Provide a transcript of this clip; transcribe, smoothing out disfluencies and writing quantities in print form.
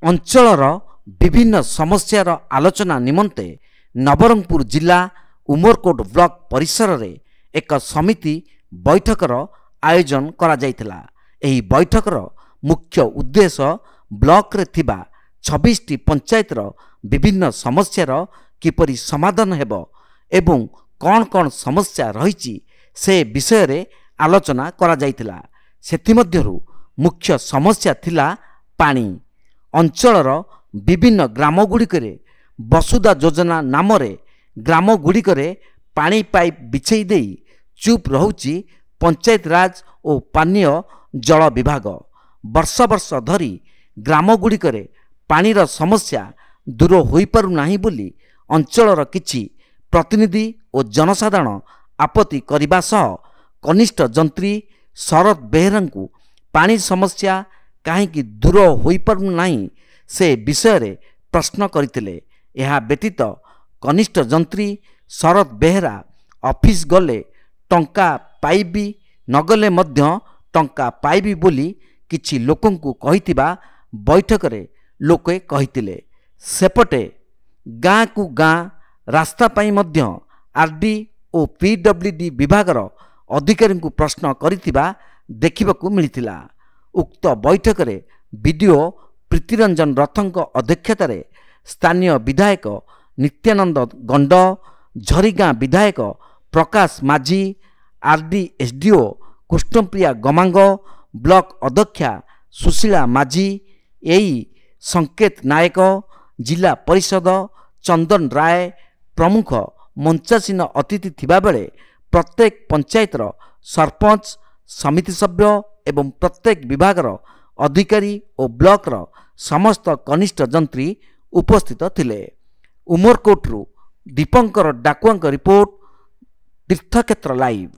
अंचलर विभिन्न समस्यार आलोचना निमंते नवरंगपुर जिला उमरकोट ब्लॉक परिसर रे एक समिति बैठकर आयोजन करा जायतिला। एही बैठकर मुख्य उद्देश्य ब्लॉक रे थिबा 26टी पंचायतर विभिन्न समस्यार किपरि समाधान हेबो एवं कौन कौन समस्या रही से विषय रे आलोचना करा जायतिला। सेथिमध्यरु मुख्य समस्या थिला पानी। अंचलर विभिन्न ग्रामगुड़िकरे वसुधा योजना नामरे ग्रामगुड़िकरे पानी पाइप बिछेई देई चुप रहुची पंचायत राज और पानीय जल विभाग। वर्ष वर्ष धरी ग्रामगुड़िकरे पानीर समस्या दूर होई पारु नाही बोली अंचलर किछि प्रतिनिधि और जनसाधारण आपत्ति करबा सह कनिष्ठ जंत्री शरद बेहेरांकु पानी समस्या काहेकि दूर होई पारु नाही से विषय रे प्रश्न करथिले। एहा व्यतीत कनिष्ठ जंत्री शरद बेहेरा ऑफिस गले टंका पाइबी नगले मध्य टंका पाइबी बोली किछि लोकंकु कहितिबा बैठक रे लोके कहितिले। सेपटे गाँ कु गाँ रास्ता पाई मध्य आरडी और पीडब्ल्यूडी विभागर अधिकारी को प्रश्न करितिबा देखिबाकू मिलिथिला। उक्त बैठक रे बीडीओ प्रीतिरंजन रथंक अध्यक्षतार स्थानीय विधायक नित्यानंद गंड, झरीगाँ विधायक प्रकाश माझी, RD SDO Krishnapriya Gamang, block अध्यक्षा सुशीला माझी, एई संकेत नायक, जिला परिषद चंदन राय प्रमुख मंचासीन अतिथि थिबा बेले प्रत्येक पंचायतर सरपंच समिति सभ्य एवं प्रत्येक विभागर अधिकारी और ब्लॉकर समस्त कनिष्ठ जंत्री उपस्थित थिले। उमरकोटरू दीपंकर डाकुआंक रिपोर्ट, तीर्थक्षेत्र लाइव।